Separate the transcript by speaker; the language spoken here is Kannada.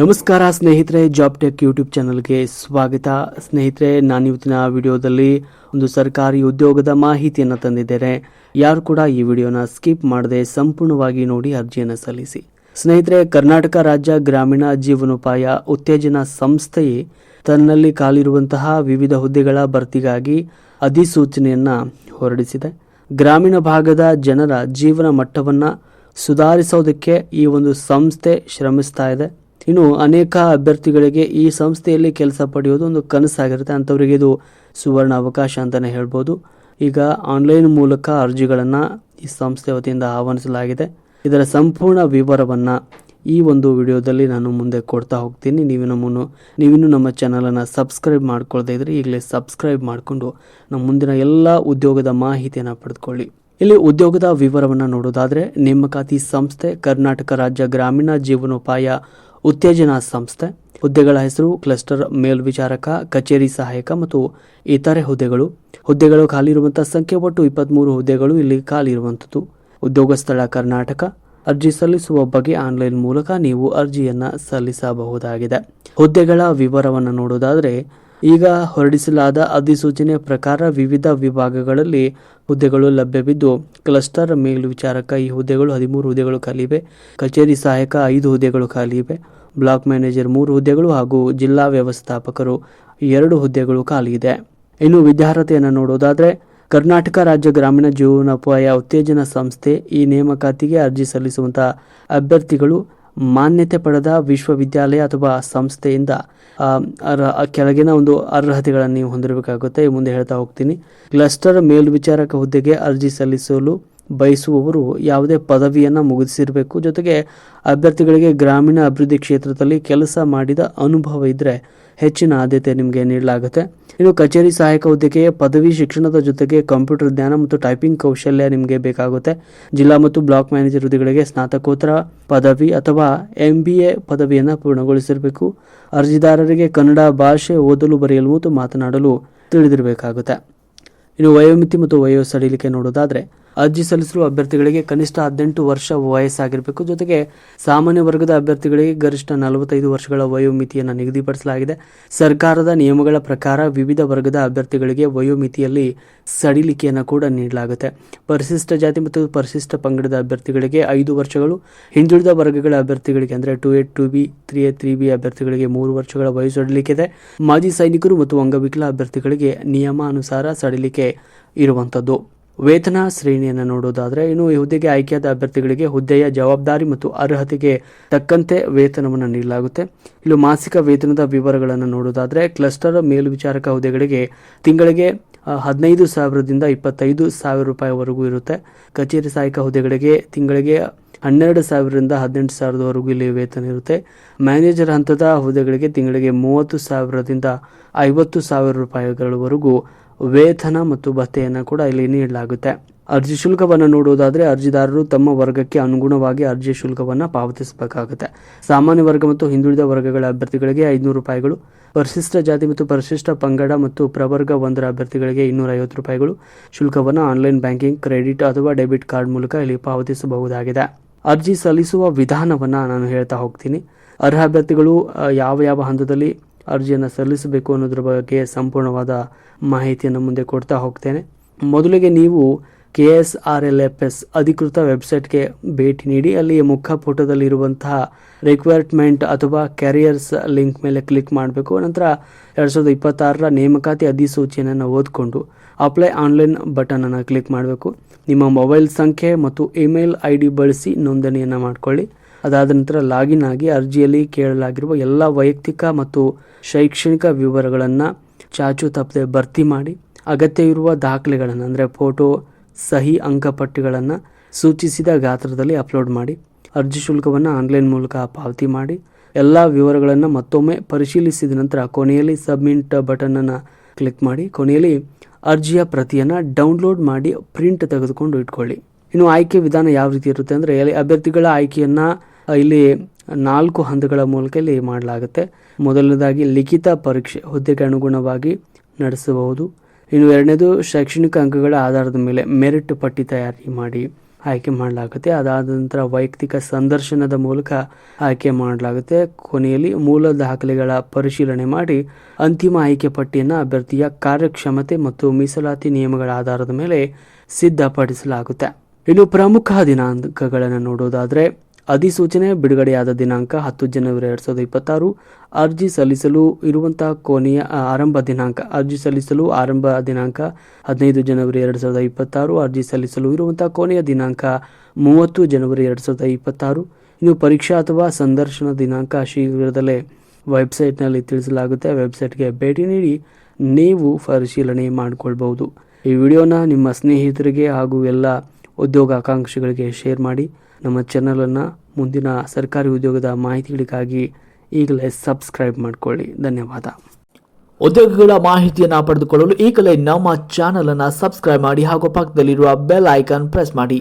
Speaker 1: ನಮಸ್ಕಾರ ಸ್ನೇಹಿತರೆ, ಜಾಬ್ ಟೆಕ್ ಯೂಟ್ಯೂಬ್ ಚಾನಲ್ಗೆ ಸ್ವಾಗತ. ಸ್ನೇಹಿತರೆ, ನಾನು ಇವತ್ತಿನ ವಿಡಿಯೋದಲ್ಲಿ ಒಂದು ಸರ್ಕಾರಿ ಉದ್ಯೋಗದ ಮಾಹಿತಿಯನ್ನು ತಂದಿದ್ದೇನೆ. ಯಾರು ಕೂಡ ಈ ವಿಡಿಯೋನ ಸ್ಕಿಪ್ ಮಾಡದೆ ಸಂಪೂರ್ಣವಾಗಿ ನೋಡಿ ಅರ್ಜಿಯನ್ನು ಸಲ್ಲಿಸಿ. ಸ್ನೇಹಿತರೆ, ಕರ್ನಾಟಕ ರಾಜ್ಯ ಗ್ರಾಮೀಣ ಜೀವನೋಪಾಯ ಉತ್ತೇಜನ ಸಂಸ್ಥೆಯೇ ತನ್ನಲ್ಲಿ ಖಾಲಿರುವಂತಹ ವಿವಿಧ ಹುದ್ದೆಗಳ ಭರ್ತಿಗಾಗಿ ಅಧಿಸೂಚನೆಯನ್ನು ಹೊರಡಿಸಿದೆ. ಗ್ರಾಮೀಣ ಭಾಗದ ಜನರ ಜೀವನ ಮಟ್ಟವನ್ನು ಸುಧಾರಿಸೋದಕ್ಕೆ ಈ ಒಂದು ಸಂಸ್ಥೆ ಶ್ರಮಿಸ್ತಾ ಇದೆ. ಇನ್ನು ಅನೇಕ ಅಭ್ಯರ್ಥಿಗಳಿಗೆ ಈ ಸಂಸ್ಥೆಯಲ್ಲಿ ಕೆಲಸ ಪಡೆಯೋದು ಒಂದು ಕನಸಾಗಿರುತ್ತೆ. ಅಂಥವರಿಗೆ ಇದು ಸುವರ್ಣ ಅವಕಾಶ ಅಂತಲೇ ಹೇಳ್ಬೋದು. ಈಗ ಆನ್ಲೈನ್ ಮೂಲಕ ಅರ್ಜಿಗಳನ್ನು ಈ ಸಂಸ್ಥೆ ವತಿಯಿಂದ ಆಹ್ವಾನಿಸಲಾಗಿದೆ. ಇದರ ಸಂಪೂರ್ಣ ವಿವರವನ್ನು ಈ ಒಂದು ವಿಡಿಯೋದಲ್ಲಿ ನಾನು ಮುಂದೆ ಕೊಡ್ತಾ ಹೋಗ್ತೀನಿ. ನೀವಿನ್ನೂ ನಮ್ಮ ಚಾನಲನ್ನು ಸಬ್ಸ್ಕ್ರೈಬ್ ಮಾಡ್ಕೊಳ್ತಾ ಇದ್ರೆ ಈಗಲೇ ಸಬ್ಸ್ಕ್ರೈಬ್ ಮಾಡಿಕೊಂಡು ನಮ್ಮ ಮುಂದಿನ ಎಲ್ಲ ಉದ್ಯೋಗದ ಮಾಹಿತಿಯನ್ನು ಪಡೆದುಕೊಳ್ಳಿ. ಇಲ್ಲಿ ಉದ್ಯೋಗದ ವಿವರವನ್ನು ನೋಡೋದಾದರೆ, ನೇಮಕಾತಿ ಸಂಸ್ಥೆ ಕರ್ನಾಟಕ ರಾಜ್ಯ ಗ್ರಾಮೀಣ ಜೀವನೋಪಾಯ ಉತ್ತೇಜನಾ ಸಂಸ್ಥೆ. ಹುದ್ದೆಗಳ ಹೆಸರು ಕ್ಲಸ್ಟರ್ ಮೇಲ್ವಿಚಾರಕ, ಕಚೇರಿ ಸಹಾಯಕ ಮತ್ತು ಇತರೆ ಹುದ್ದೆಗಳು ಖಾಲಿ ಇರುವಂತಹ ಸಂಖ್ಯೆ ಒಟ್ಟು 23 ಹುದ್ದೆಗಳು ಇಲ್ಲಿ ಖಾಲಿ ಇರುವಂಥದ್ದು. ಉದ್ಯೋಗ ಸ್ಥಳ ಕರ್ನಾಟಕ. ಅರ್ಜಿ ಸಲ್ಲಿಸುವ ಬಗ್ಗೆ ಆನ್ಲೈನ್ ಮೂಲಕ ನೀವು ಅರ್ಜಿಯನ್ನು ಸಲ್ಲಿಸಬಹುದಾಗಿದೆ. ಹುದ್ದೆಗಳ ವಿವರವನ್ನು ನೋಡೋದಾದರೆ, ಈಗ ಹೊರಡಿಸಲಾದ ಅಧಿಸೂಚನೆ ಪ್ರಕಾರ ವಿವಿಧ ವಿಭಾಗಗಳಲ್ಲಿ ಹುದ್ದೆಗಳು ಲಭ್ಯವಿದ್ದು, ಕ್ಲಸ್ಟರ್ ಮೇಲ್ವಿಚಾರಕ ಈ ಹುದ್ದೆಗಳು 13 ಹುದ್ದೆಗಳು ಖಾಲಿ ಇವೆ. ಕಚೇರಿ ಸಹಾಯಕ 5 ಹುದ್ದೆಗಳು ಖಾಲಿ ಇವೆ. ಬ್ಲಾಕ್ ಮ್ಯಾನೇಜರ್ 3 ಹುದ್ದೆಗಳು ಹಾಗೂ ಜಿಲ್ಲಾ ವ್ಯವಸ್ಥಾಪಕರು 2 ಹುದ್ದೆಗಳು ಖಾಲಿ ಇದೆ. ಇನ್ನು ವಿದ್ಯಾರ್ಹತೆಯನ್ನು ನೋಡೋದಾದರೆ, ಕರ್ನಾಟಕ ರಾಜ್ಯ ಗ್ರಾಮೀಣ ಜೀವನೋಪಾಯ ಉತ್ತೇಜನ ಸಂಸ್ಥೆ ಈ ನೇಮಕಾತಿಗೆ ಅರ್ಜಿ ಸಲ್ಲಿಸುವಂತಹ ಅಭ್ಯರ್ಥಿಗಳು ಮಾನ್ಯತೆ ಪಡೆದ ವಿಶ್ವವಿದ್ಯಾಲಯ ಅಥವಾ ಸಂಸ್ಥೆಯಿಂದ ಕೆಳಗಿನ ಒಂದು ಅರ್ಹತೆಗಳನ್ನು ನೀವು ಹೊಂದಿರಬೇಕಾಗುತ್ತೆ. ಮುಂದೆ ಹೇಳ್ತಾ ಹೋಗ್ತೀನಿ. ಕ್ಲಸ್ಟರ್ ಮೇಲ್ವಿಚಾರಕ ಹುದ್ದೆಗೆ ಅರ್ಜಿ ಸಲ್ಲಿಸಲು ಬಯಸುವವರು ಯಾವುದೇ ಪದವಿಯನ್ನು ಮುಗಿಸಿರಬೇಕು. ಜೊತೆಗೆ ಅಭ್ಯರ್ಥಿಗಳಿಗೆ ಗ್ರಾಮೀಣ ಅಭಿವೃದ್ಧಿ ಕ್ಷೇತ್ರದಲ್ಲಿ ಕೆಲಸ ಮಾಡಿದ ಅನುಭವ ಇದ್ದರೆ ಹೆಚ್ಚಿನ ಆದ್ಯತೆ ನಿಮಗೆ ನೀಡಲಾಗುತ್ತೆ. ಇನ್ನು ಕಚೇರಿ ಸಹಾಯಕ ಹುದ್ದೆಗೆ ಪದವಿ ಶಿಕ್ಷಣದ ಜೊತೆಗೆ ಕಂಪ್ಯೂಟರ್ ಜ್ಞಾನ ಮತ್ತು ಟೈಪಿಂಗ್ ಕೌಶಲ್ಯ ನಿಮಗೆ ಬೇಕಾಗುತ್ತೆ. ಜಿಲ್ಲಾ ಮತ್ತು ಬ್ಲಾಕ್ ಮ್ಯಾನೇಜರ್ ಹುದ್ದೆಗಳಿಗೆ ಸ್ನಾತಕೋತ್ತರ ಪದವಿ ಅಥವಾ MBA ಪದವಿಯನ್ನು ಪೂರ್ಣಗೊಳಿಸಿರಬೇಕು. ಅರ್ಜಿದಾರರಿಗೆ ಕನ್ನಡ ಭಾಷೆ ಓದಲು, ಬರೆಯಲು ಮತ್ತು ಮಾತನಾಡಲು ತಿಳಿದಿರಬೇಕಾಗುತ್ತೆ. ಇನ್ನು ವಯೋಮಿತಿ ಮತ್ತು ವಯೋ ಸಡಿಲಿಕೆ ನೋಡೋದಾದರೆ, ಅರ್ಜಿ ಸಲ್ಲಿಸಲು ಅಭ್ಯರ್ಥಿಗಳಿಗೆ ಕನಿಷ್ಠ 18 ವರ್ಷ ವಯಸ್ಸಾಗಿರಬೇಕು. ಜೊತೆಗೆ ಸಾಮಾನ್ಯ ವರ್ಗದ ಅಭ್ಯರ್ಥಿಗಳಿಗೆ ಗರಿಷ್ಠ 45 ವರ್ಷಗಳ ವಯೋಮಿತಿಯನ್ನು ನಿಗದಿಪಡಿಸಲಾಗಿದೆ. ಸರ್ಕಾರದ ನಿಯಮಗಳ ಪ್ರಕಾರ ವಿವಿಧ ವರ್ಗದ ಅಭ್ಯರ್ಥಿಗಳಿಗೆ ವಯೋಮಿತಿಯಲ್ಲಿ ಸಡಿಲಿಕೆಯನ್ನು ಕೂಡ ನೀಡಲಾಗುತ್ತೆ. ಪರಿಶಿಷ್ಟ ಜಾತಿ ಮತ್ತು ಪರಿಶಿಷ್ಟ ಪಂಗಡದ ಅಭ್ಯರ್ಥಿಗಳಿಗೆ 5 ವರ್ಷಗಳು, ಹಿಂದುಳಿದ ವರ್ಗಗಳ ಅಭ್ಯರ್ಥಿಗಳಿಗೆ ಅಂದರೆ 2A 2B 3A 3B ಅಭ್ಯರ್ಥಿಗಳಿಗೆ 3 ವರ್ಷಗಳ ವಯೋ ಸಡಿಲಿಕೆ ಇದೆ. ಮಾಜಿ ಸೈನಿಕರು ಮತ್ತು ಅಂಗವಿಕಲ ಅಭ್ಯರ್ಥಿಗಳಿಗೆ ನಿಯಮಾನುಸಾರ ಸಡಿಲಿಕೆ ಇರುವಂಥದ್ದು. ವೇತನ ಶ್ರೇಣಿಯನ್ನು ನೋಡೋದಾದರೆ, ಇನ್ನು ಈ ಹುದ್ದೆಗೆ ಆಯ್ಕೆಯಾದ ಅಭ್ಯರ್ಥಿಗಳಿಗೆ ಹುದ್ದೆಯ ಜವಾಬ್ದಾರಿ ಮತ್ತು ಅರ್ಹತೆಗೆ ತಕ್ಕಂತೆ ವೇತನವನ್ನು ನೀಡಲಾಗುತ್ತೆ. ಇಲ್ಲಿ ಮಾಸಿಕ ವೇತನದ ವಿವರಗಳನ್ನು ನೋಡೋದಾದರೆ, ಕ್ಲಸ್ಟರ್ ಮೇಲ್ವಿಚಾರಕ ಹುದ್ದೆಗಳಿಗೆ ತಿಂಗಳಿಗೆ 15,000ದಿಂದ 25,000 ರೂಪಾಯಿವರೆಗೂ ಇರುತ್ತೆ. ಕಚೇರಿ ಸಹಾಯಕ ಹುದ್ದೆಗಳಿಗೆ ತಿಂಗಳಿಗೆ 12,000ರಿಂದ 18,000ವರೆಗೂ ಇಲ್ಲಿ ವೇತನ ಇರುತ್ತೆ. ಮ್ಯಾನೇಜರ್ ಹಂತದ ಹುದ್ದೆಗಳಿಗೆ ತಿಂಗಳಿಗೆ 30,000ದಿಂದ 50,000 ರೂಪಾಯಿಗಳವರೆಗೂ ವೇತನ ಮತ್ತು ಭತ್ಯೆಯನ್ನು ಕೂಡ ಇಲ್ಲಿ ನೀಡಲಾಗುತ್ತೆ. ಅರ್ಜಿ ಶುಲ್ಕವನ್ನು ನೋಡುವುದಾದರೆ, ಅರ್ಜಿದಾರರು ತಮ್ಮ ವರ್ಗಕ್ಕೆ ಅನುಗುಣವಾಗಿ ಅರ್ಜಿ ಶುಲ್ಕವನ್ನು ಪಾವತಿಸಬೇಕಾಗುತ್ತೆ. ಸಾಮಾನ್ಯ ವರ್ಗ ಮತ್ತು ಹಿಂದುಳಿದ ವರ್ಗಗಳ ಅಭ್ಯರ್ಥಿಗಳಿಗೆ 500 ರೂಪಾಯಿಗಳು, ಪರಿಶಿಷ್ಟ ಜಾತಿ ಮತ್ತು ಪರಿಶಿಷ್ಟ ಪಂಗಡ ಮತ್ತು ಪ್ರವರ್ಗ 1ರ ಅಭ್ಯರ್ಥಿಗಳಿಗೆ 250 ರೂಪಾಯಿಗಳು ಶುಲ್ಕವನ್ನು ಆನ್ಲೈನ್ ಬ್ಯಾಂಕಿಂಗ್, ಕ್ರೆಡಿಟ್ ಅಥವಾ ಡೆಬಿಟ್ ಕಾರ್ಡ್ ಮೂಲಕ ಇಲ್ಲಿ ಪಾವತಿಸಬಹುದಾಗಿದೆ. ಅರ್ಜಿ ಸಲ್ಲಿಸುವ ವಿಧಾನವನ್ನು ನಾನು ಹೇಳ್ತಾ ಹೋಗ್ತೀನಿ. ಅರ್ಹ ಅಭ್ಯರ್ಥಿಗಳು ಯಾವ ಹಂತದಲ್ಲಿ ಅರ್ಜಿಯನ್ನು ಸಲ್ಲಿಸಬೇಕು ಅನ್ನೋದ್ರ ಬಗ್ಗೆ ಸಂಪೂರ್ಣವಾದ ಮಾಹಿತಿಯನ್ನು ಮುಂದೆ ಕೊಡ್ತಾ ಹೋಗ್ತೇನೆ. ಮೊದಲಿಗೆ ನೀವು KSRLFS ಅಧಿಕೃತ ವೆಬ್ಸೈಟ್ಗೆ ಭೇಟಿ ನೀಡಿ ಅಲ್ಲಿ ಮುಖಪುಟದಲ್ಲಿರುವಂತಹ ರಿಕ್ವೈರ್ಮೆಂಟ್ ಅಥವಾ ಕ್ಯಾರಿಯರ್ಸ್ ಲಿಂಕ್ ಮೇಲೆ ಕ್ಲಿಕ್ ಮಾಡಬೇಕು. ನಂತರ 2026ರ ನೇಮಕಾತಿ ಅಧಿಸೂಚನೆಯನ್ನು ಓದಿಕೊಂಡು ಅಪ್ಲೈ ಆನ್ಲೈನ್ ಬಟನನ್ನು ಕ್ಲಿಕ್ ಮಾಡಬೇಕು. ನಿಮ್ಮ ಮೊಬೈಲ್ ಸಂಖ್ಯೆ ಮತ್ತು ಇಮೇಲ್ ID ಬಳಸಿ ನೋಂದಣಿಯನ್ನು ಮಾಡಿಕೊಳ್ಳಿ. ಅದಾದ ನಂತರ ಲಾಗಿನ್ ಆಗಿ ಅರ್ಜಿಯಲ್ಲಿ ಕೇಳಲಾಗಿರುವ ಎಲ್ಲ ವೈಯಕ್ತಿಕ ಮತ್ತು ಶೈಕ್ಷಣಿಕ ವಿವರಗಳನ್ನು ಚಾಚು ತಪ್ಪದೆ ಭರ್ತಿ ಮಾಡಿ, ಅಗತ್ಯ ಇರುವ ದಾಖಲೆಗಳನ್ನು ಅಂದರೆ ಫೋಟೋ, ಸಹಿ, ಅಂಕಪಟ್ಟಿಗಳನ್ನು ಸೂಚಿಸಿದ ಗಾತ್ರದಲ್ಲಿ ಅಪ್ಲೋಡ್ ಮಾಡಿ. ಅರ್ಜಿ ಶುಲ್ಕವನ್ನು ಆನ್ಲೈನ್ ಮೂಲಕ ಪಾವತಿ ಮಾಡಿ. ಎಲ್ಲ ವಿವರಗಳನ್ನು ಮತ್ತೊಮ್ಮೆ ಪರಿಶೀಲಿಸಿದ ನಂತರ ಕೊನೆಯಲ್ಲಿ ಸಬ್ಮಿಟ್ ಬಟನನ್ನು ಕ್ಲಿಕ್ ಮಾಡಿ. ಕೊನೆಯಲ್ಲಿ ಅರ್ಜಿಯ ಪ್ರತಿಯನ್ನು ಡೌನ್ಲೋಡ್ ಮಾಡಿ ಪ್ರಿಂಟ್ ತೆಗೆದುಕೊಂಡು ಇಟ್ಕೊಳ್ಳಿ. ಇನ್ನು ಆಯ್ಕೆ ವಿಧಾನ ಯಾವ ರೀತಿ ಇರುತ್ತೆ ಅಂದರೆ, ಅಭ್ಯರ್ಥಿಗಳ ಆಯ್ಕೆಯನ್ನು ಇಲ್ಲಿ 4 ಹಂತಗಳ ಮೂಲಕ ಇಲ್ಲಿ ಮಾಡಲಾಗುತ್ತೆ. ಮೊದಲನೇದಾಗಿ ಲಿಖಿತ ಪರೀಕ್ಷೆ ಹುದ್ದೆಗೆ ಅನುಗುಣವಾಗಿ ನಡೆಸಬಹುದು. ಇನ್ನು ಎರಡನೇದು ಶೈಕ್ಷಣಿಕ ಅಂಕಗಳ ಆಧಾರದ ಮೇಲೆ ಮೆರಿಟ್ ಪಟ್ಟಿ ತಯಾರಿ ಮಾಡಿ. ಆಯ್ಕೆ ಮಾಡಲಾಗುತ್ತೆ. ಅದಾದ ನಂತರ ವೈಯಕ್ತಿಕ ಸಂದರ್ಶನದ ಮೂಲಕ ಆಯ್ಕೆ ಮಾಡಲಾಗುತ್ತೆ. ಕೊನೆಯಲ್ಲಿ ಮೂಲ ದಾಖಲೆಗಳ ಪರಿಶೀಲನೆ ಮಾಡಿ ಅಂತಿಮ ಆಯ್ಕೆ ಪಟ್ಟಿಯನ್ನು ಅಭ್ಯರ್ಥಿಯ ಕಾರ್ಯಕ್ಷಮತೆ ಮತ್ತು ಮೀಸಲಾತಿ ನಿಯಮಗಳ ಆಧಾರದ ಮೇಲೆ ಸಿದ್ಧಪಡಿಸಲಾಗುತ್ತೆ. ಇನ್ನು ಪ್ರಮುಖ ದಿನಾಂಕಗಳನ್ನು ನೋಡೋದಾದರೆ ಅಧಿಸೂಚನೆ ಬಿಡುಗಡೆಯಾದ ದಿನಾಂಕ 10 ಜನವರಿ 2026. ಅರ್ಜಿ ಸಲ್ಲಿಸಲು ಇರುವಂತಹ ಕೊನೆಯ ಆರಂಭ ದಿನಾಂಕ 15 ಜನವರಿ 2026. ಅರ್ಜಿ ಸಲ್ಲಿಸಲು ಇರುವಂತಹ ಕೊನೆಯ ದಿನಾಂಕ 30 ಜನವರಿ 2026. ಇನ್ನು ಪರೀಕ್ಷಾ ಅಥವಾ ಸಂದರ್ಶನ ದಿನಾಂಕ ಶೀಘ್ರದಲ್ಲೇ ವೆಬ್ಸೈಟ್ನಲ್ಲಿ ತಿಳಿಸಲಾಗುತ್ತೆ. ವೆಬ್ಸೈಟ್ಗೆ ಭೇಟಿ ನೀಡಿ ನೀವು ಪರಿಶೀಲನೆ ಮಾಡಿಕೊಳ್ಬಹುದು. ಈ ವಿಡಿಯೋನ ನಿಮ್ಮ ಸ್ನೇಹಿತರಿಗೆ ಹಾಗೂ ಎಲ್ಲ ಉದ್ಯೋಗಾಕಾಂಕ್ಷಿಗಳಿಗೆ ಶೇರ್ ಮಾಡಿ. ನಮ್ಮ ಚಾನಲನ್ನು ಮುಂದಿನ ಸರ್ಕಾರಿ ಉದ್ಯೋಗದ ಮಾಹಿತಿಗಳಿಗಾಗಿ ಈಗಲೇ ಸಬ್ಸ್ಕ್ರೈಬ್ ಮಾಡಿಕೊಳ್ಳಿ. ಧನ್ಯವಾದ.
Speaker 2: ಉದ್ಯೋಗಗಳ ಮಾಹಿತಿಯನ್ನು ಪಡೆದುಕೊಳ್ಳಲು ಈಗಲೇ ನಮ್ಮ ಚಾನಲ್ ಅನ್ನು ಸಬ್ಸ್ಕ್ರೈಬ್ ಮಾಡಿ ಹಾಗೂ ಪಕ್ಕದಲ್ಲಿರುವ ಬೆಲ್ ಐಕಾನ್ ಪ್ರೆಸ್ ಮಾಡಿ.